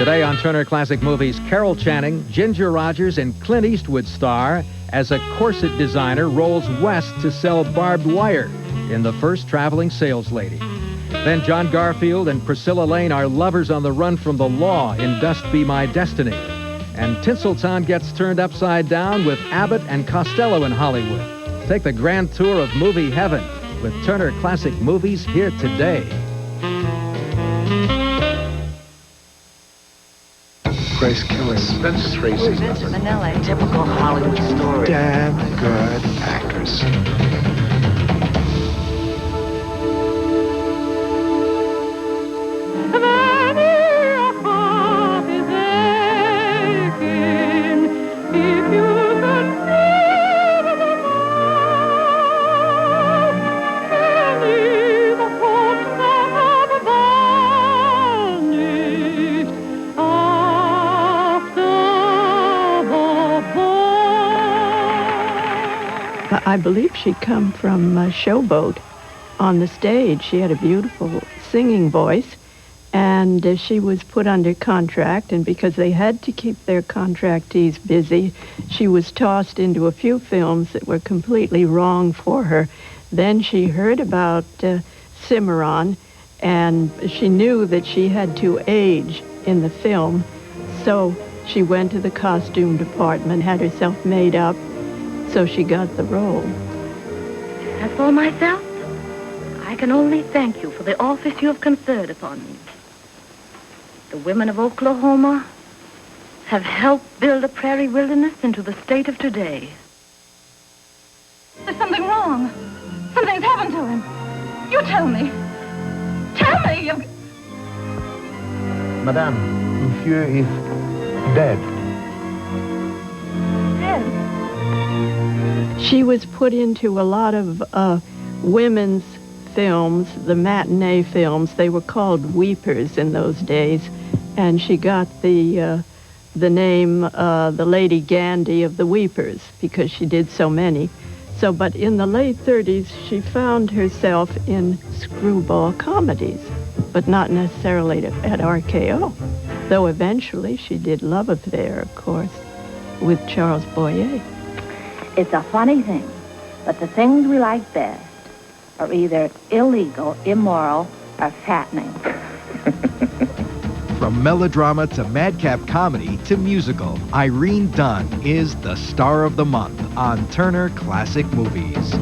Today on Turner Classic Movies, Carol Channing, Ginger Rogers, and Clint Eastwood star as a corset designer rolls west to sell barbed wire in The First Traveling Saleslady. Then John Garfield and Priscilla Lane are lovers on the run from the law in Dust Be My Destiny. And Tinseltown gets turned upside down with Abbott and Costello in Hollywood. Take the grand tour of movie heaven with Turner Classic Movies here today. Grace Kelly, Spencer Tracy, Vincent Minnelli. Typical Hollywood story. Damn good actress. I believe she'd come from Showboat on the stage. She had a beautiful singing voice, and she was put under contract, and because they had to keep their contractees busy, she was tossed into a few films that were completely wrong for her. Then she heard about Cimarron, and she knew that she had to age in the film, so she went to the costume department, had herself made up, so she got the role. As for myself, I can only thank you for the office you have conferred upon me. The women of Oklahoma have helped build a prairie wilderness into the state of today. There's something wrong. Something's happened to him. You tell me. Tell me! Madame, Monsieur is dead. Dead? She was put into a lot of women's films, the matinee films. They were called weepers in those days, and she got the name the Lady Gandy of the Weepers because she did so many. So, but in the late 30s, she found herself in screwball comedies, but not necessarily at RKO, though eventually she did Love Affair, of course, with Charles Boyer. It's a funny thing, but the things we like best are either illegal, immoral, or fattening. From melodrama to madcap comedy to musical, Irene Dunn is the star of the month on Turner Classic Movies.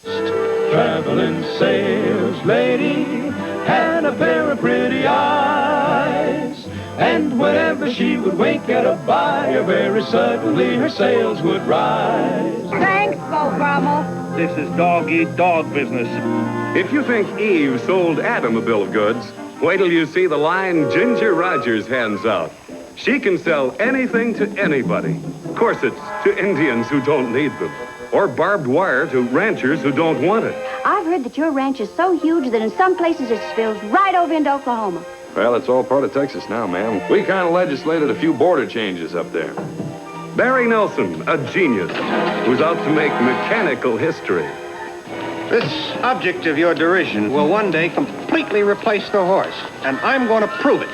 Traveling Saleslady had a pair of pretty eyes, and whenever she would wink at a buyer, very suddenly her sales would rise. Thanks, Bo Brummel. This is dog-eat-dog business. If you think Eve sold Adam a bill of goods, wait till you see the line Ginger Rogers hands out. She can sell anything to anybody. Corsets to Indians who don't need them, or barbed wire to ranchers who don't want it. I've heard that your ranch is so huge that in some places it spills right over into Oklahoma. Well, it's all part of Texas now, ma'am. We kind of legislated a few border changes up there. Barry Nelson, a genius, who's out to make mechanical history. This object of your derision will one day completely replace the horse, and I'm going to prove it.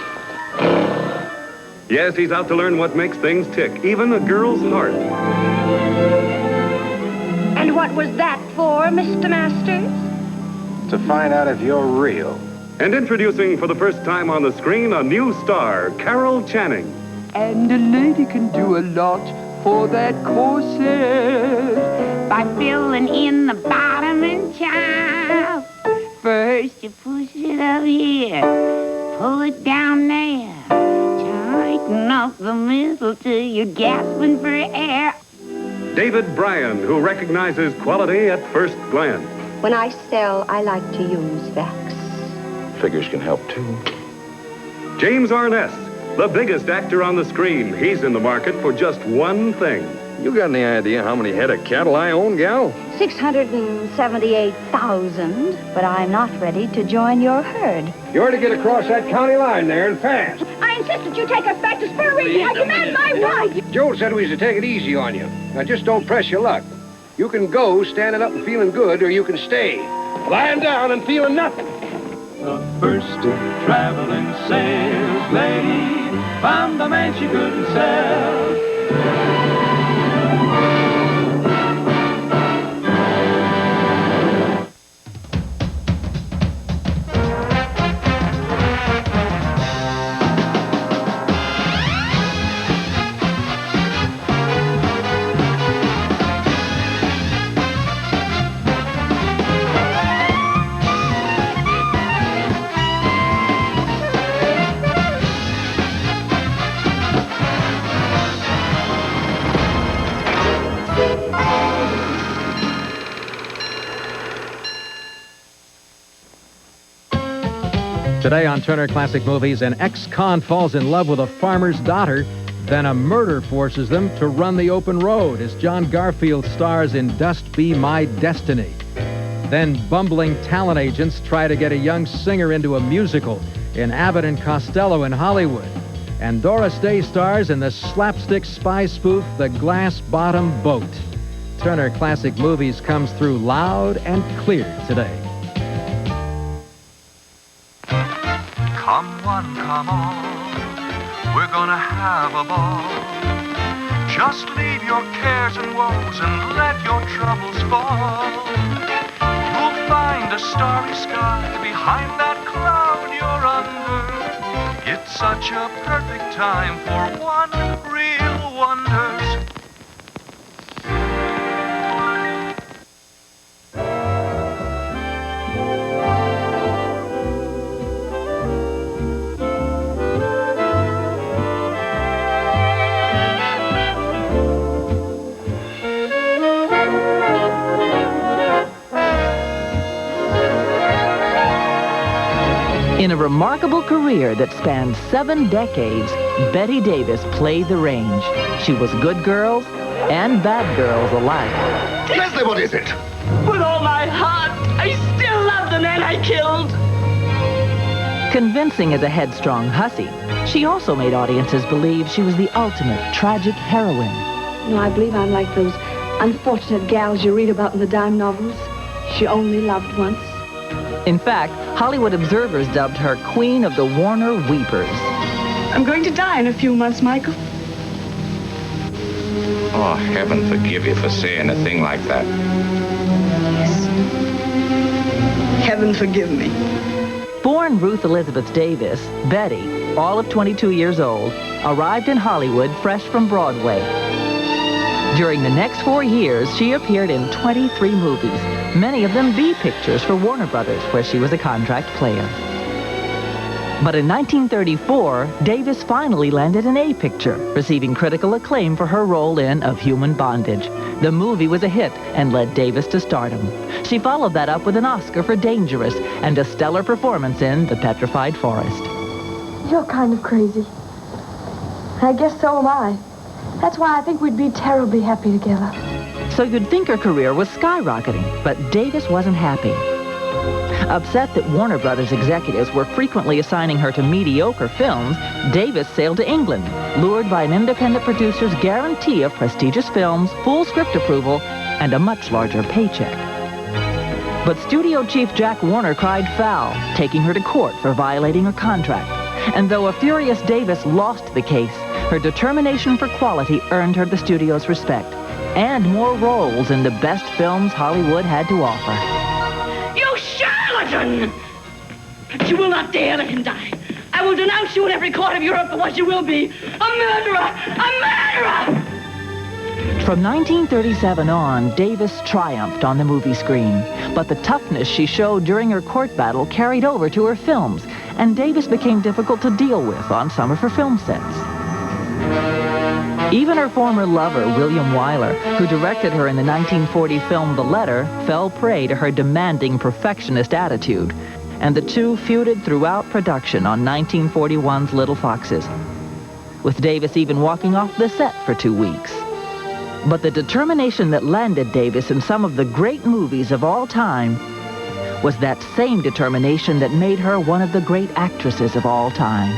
Yes, he's out to learn what makes things tick, even a girl's heart. And what was that for, Mr. Masters? To find out if you're real. And introducing for the first time on the screen a new star, Carol Channing. And a lady can do a lot for that corset. By filling in the bottom and top. First you push it up here, pull it down there. Tighten up the middle till you're gasping for air. David Bryan, who recognizes quality at first glance. When I sell, I like to use wax. Figures can help, too. James Arness, the biggest actor on the screen. He's in the market for just one thing. You got any idea how many head of cattle I own, gal? 678,000, but I'm not ready to join your herd. You're to get across that county line there and fast. I insist that you take us back to Spur Ridge. I demand my right. Joe said we was to take it easy on you. Now, just don't press your luck. You can go standing up and feeling good, or you can stay lying down and feeling nothing. The First Traveling Saleslady. lady found a man she couldn't sell. Today on Turner Classic Movies, an ex-con falls in love with a farmer's daughter. Then a murder forces them to run the open road as John Garfield stars in Dust Be My Destiny. Then bumbling talent agents try to get a young singer into a musical in Abbott and Costello in Hollywood. And Doris Day stars in the slapstick spy spoof The Glass Bottom Boat. Turner Classic Movies comes through loud and clear today. Come one, come all, we're gonna have a ball. Just leave your cares and woes and let your troubles fall. You'll find a starry sky behind that cloud you're under. It's such a perfect time for one real wonders. In a remarkable career that spanned 7 decades, Betty Davis played the range. She was good girls and bad girls alike. Leslie, what is it? With all my heart, I still love the man I killed. Convincing as a headstrong hussy, she also made audiences believe she was the ultimate tragic heroine. No, I believe I'm like those unfortunate gals you read about in the dime novels. She only loved once. In fact, Hollywood observers dubbed her Queen of the Warner Weepers. I'm going to die in a few months, Michael. Oh, heaven forgive you for saying a thing like that. Yes. Heaven forgive me. Born Ruth Elizabeth Davis, Betty, all of 22 years old, arrived in Hollywood fresh from Broadway. During the next 4 years, she appeared in 23 movies, many of them B pictures for Warner Brothers, where she was a contract player. But in 1934, Davis finally landed an A picture, receiving critical acclaim for her role in Of Human Bondage. The movie was a hit and led Davis to stardom. She followed that up with an Oscar for Dangerous and a stellar performance in The Petrified Forest. You're kind of crazy. I guess so am I. That's why I think we'd be terribly happy together. So you'd think her career was skyrocketing, but Davis wasn't happy. Upset that Warner Brothers executives were frequently assigning her to mediocre films, Davis sailed to England, lured by an independent producer's guarantee of prestigious films, full script approval, and a much larger paycheck. But studio chief Jack Warner cried foul, taking her to court for violating her contract. And though a furious Davis lost the case, her determination for quality earned her the studio's respect and more roles in the best films Hollywood had to offer. You charlatan! You will not dare let him die. I will denounce you in every court of Europe for what you will be. A murderer! A murderer! From 1937 on, Davis triumphed on the movie screen. But the toughness she showed during her court battle carried over to her films, and Davis became difficult to deal with on some of her film sets. Even her former lover, William Wyler, who directed her in the 1940 film The Letter, fell prey to her demanding perfectionist attitude, and the two feuded throughout production on 1941's Little Foxes, with Davis even walking off the set for 2 weeks. But the determination that landed Davis in some of the great movies of all time was that same determination that made her one of the great actresses of all time.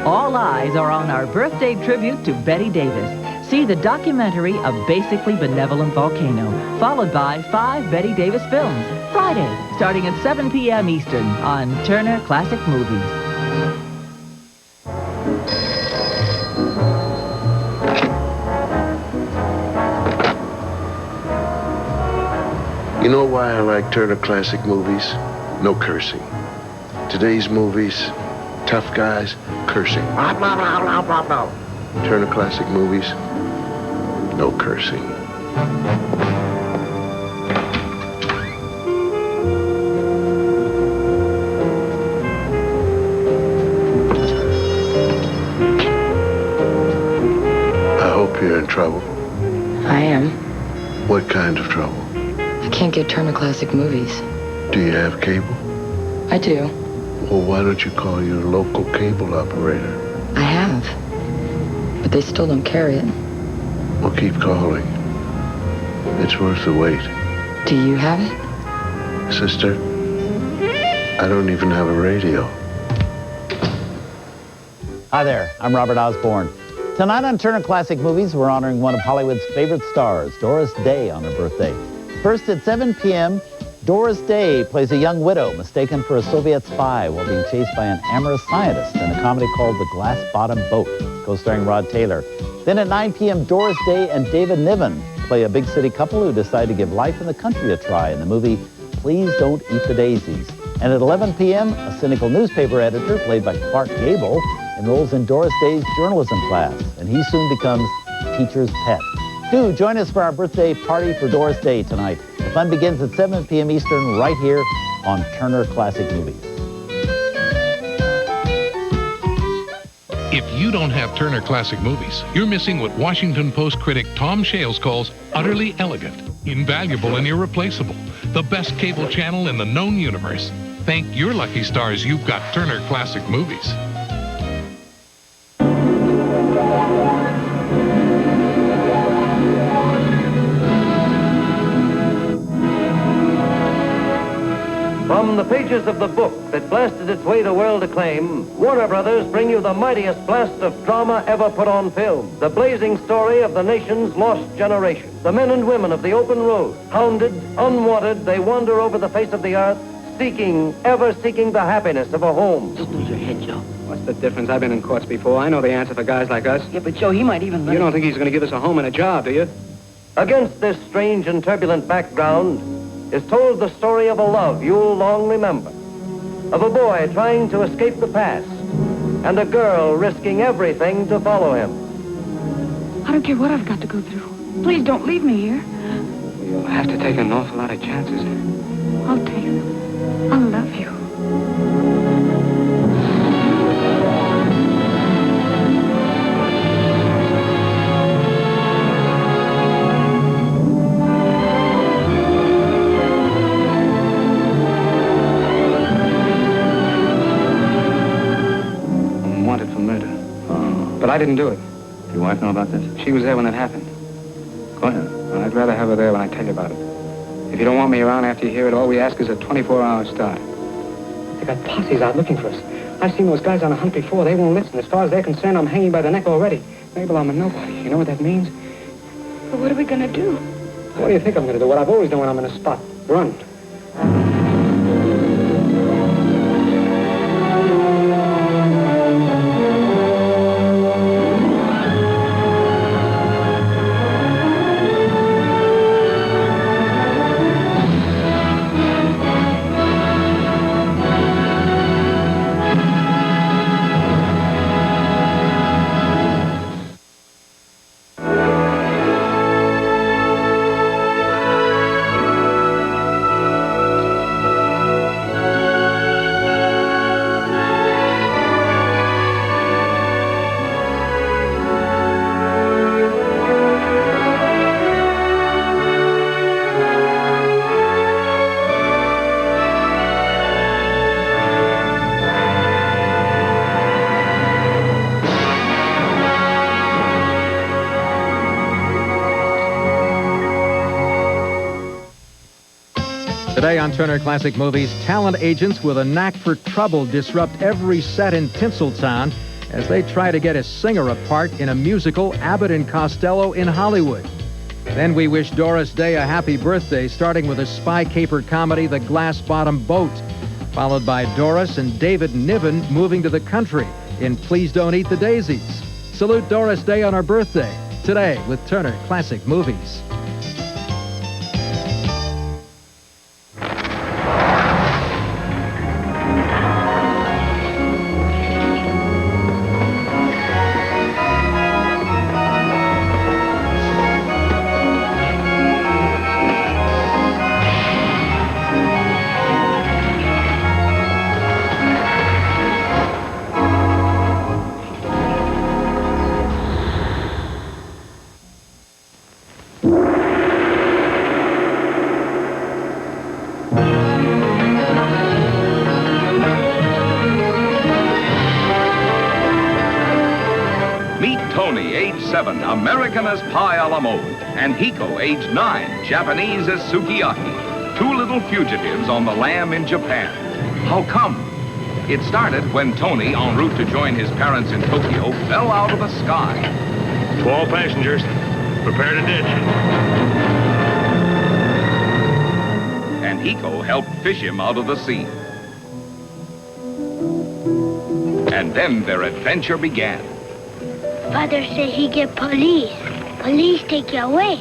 All eyes are on our birthday tribute to Betty Davis. See the documentary A Basically Benevolent Volcano, followed by 5 Betty Davis films. Friday, starting at 7 p.m. Eastern on Turner Classic Movies. You know why I like Turner Classic Movies? No cursing. Today's movies, tough guys, cursing. Blah, blah, blah, blah, blah, blah. Turner Classic Movies, no cursing. I hope you're in trouble. I am. What kind of trouble? I can't get Turner Classic Movies. Do you have cable? I do. Well, why don't you call your local cable operator? I have. But they still don't carry it. Well, keep calling. It's worth the wait. Do you have it? Sister, I don't even have a radio. Hi there, I'm Robert Osborne. Tonight on Turner Classic Movies, we're honoring one of Hollywood's favorite stars, Doris Day, on her birthday. First at 7 p.m., Doris Day plays a young widow mistaken for a Soviet spy while being chased by an amorous scientist in a comedy called The Glass-Bottom Boat, co-starring Rod Taylor. Then at 9 p.m., Doris Day and David Niven play a big city couple who decide to give life in the country a try in the movie Please Don't Eat the Daisies. And at 11 p.m., a cynical newspaper editor, played by Clark Gable, enrolls in Doris Day's journalism class, and he soon becomes teacher's pet. Do join us for our birthday party for Doris Day tonight. The fun begins at 7 p.m. Eastern right here on Turner Classic Movies. If you don't have Turner Classic Movies, you're missing what Washington Post critic Tom Shales calls utterly elegant, invaluable, and irreplaceable. The best cable channel in the known universe. Thank your lucky stars you've got Turner Classic Movies. From the pages of the book that blasted its way to world acclaim, Warner Brothers bring you the mightiest blast of drama ever put on film. The blazing story of the nation's lost generation. The men and women of the open road. Hounded, unwanted, they wander over the face of the earth, ever seeking the happiness of a home. Just lose your head, Joe. What's the difference? I've been in courts before. I know the answer for guys like us. Yeah, but Joe, he might even... You don't think he's going to give us a home and a job, do you? Against this strange and turbulent background is told the story of a love you'll long remember. Of a boy trying to escape the past, and a girl risking everything to follow him. I don't care what I've got to go through. Please don't leave me here. You'll have to take an awful lot of chances. I'll take them. I'll love you. But I didn't do it. Your wife know about this? She was there when it happened. Go ahead. Well, I'd rather have her there when I tell you about it. If you don't want me around after you hear it, all we ask is a 24-hour start. They got posses out looking for us. I've seen those guys on a hunt before. They won't listen. As far as they're concerned, I'm hanging by the neck already. Mabel, I'm a nobody. You know what that means? But what are we going to do? What do you think I'm going to do? What I've always done when I'm in a spot. Run. Today on Turner Classic Movies, talent agents with a knack for trouble disrupt every set in Tinseltown as they try to get a singer a part in a musical, Abbott and Costello in Hollywood. Then we wish Doris Day a happy birthday, starting with a spy caper comedy, The Glass Bottom Boat, followed by Doris and David Niven moving to the country in Please Don't Eat the Daisies. Salute Doris Day on her birthday, today with Turner Classic Movies. American as pie a la mode, and Hiko, age 9, Japanese as sukiyaki. Two little fugitives on the lam in Japan. How come? It started when Tony, en route to join his parents in Tokyo, fell out of the sky. To all passengers, prepare to ditch. And Hiko helped fish him out of the sea. And then their adventure began. Father said he get police. Police take you away.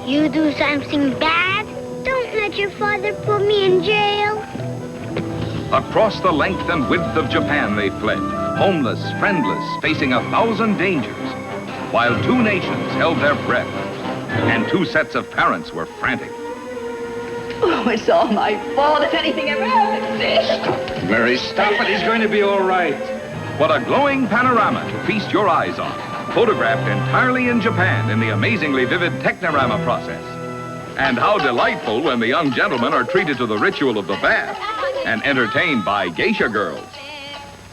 You do something bad? Don't let your father put me in jail. Across the length and width of Japan they fled, homeless, friendless, facing 1,000 dangers, while two nations held their breath, and two sets of parents were frantic. Oh, it's all my fault if anything ever happens. Mary, stop it. He's going to be all right. What a glowing panorama to feast your eyes on. Photographed entirely in Japan in the amazingly vivid Technorama process. And how delightful when the young gentlemen are treated to the ritual of the bath and entertained by geisha girls.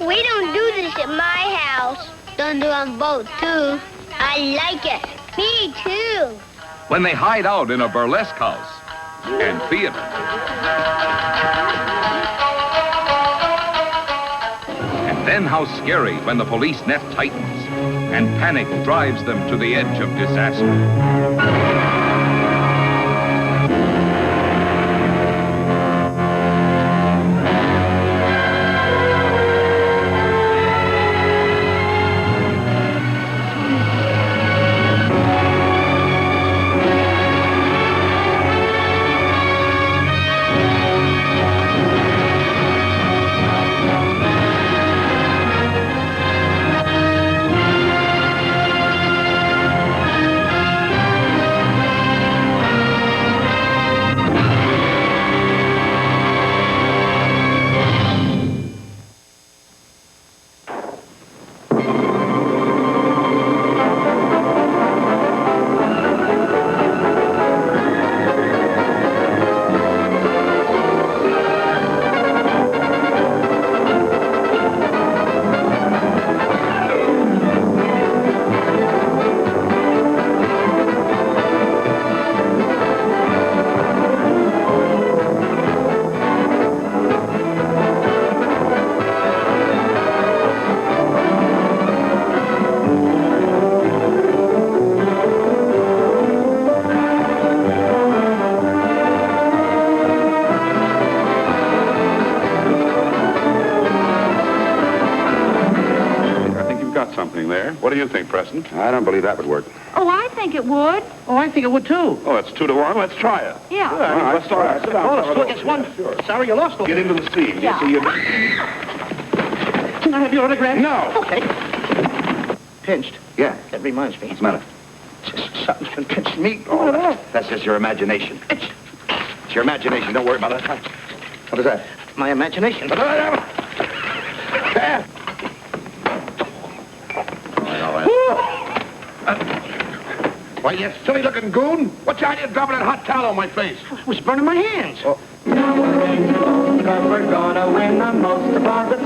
We don't do this at my house. Don't do on boat, too. I like it. Me, too. When they hide out in a burlesque house and theater. And then how scary when the police net tightens and panic drives them to the edge of disaster. What do you think, Preston? I don't believe that would work. Oh, I think it would. Oh, I think it would, too. Oh, it's 2 to 1. Let's try it. Yeah. All right, let's try it. Sit down. Oh, it's 2 against 1. Sure. Sorry, you lost. Get into the steam. Yeah. You see, Can I have your autograph? No. Okay. Pinched? Yeah. That reminds me. What's the matter? Something's been pinched me. Oh, that's just your imagination. It's your imagination. Don't worry about it. What is that? My imagination. Why, you silly-looking goon. What's the idea of dropping that hot towel on my face? I was burning my hands. Oh. Cause we're gonna win the most of all the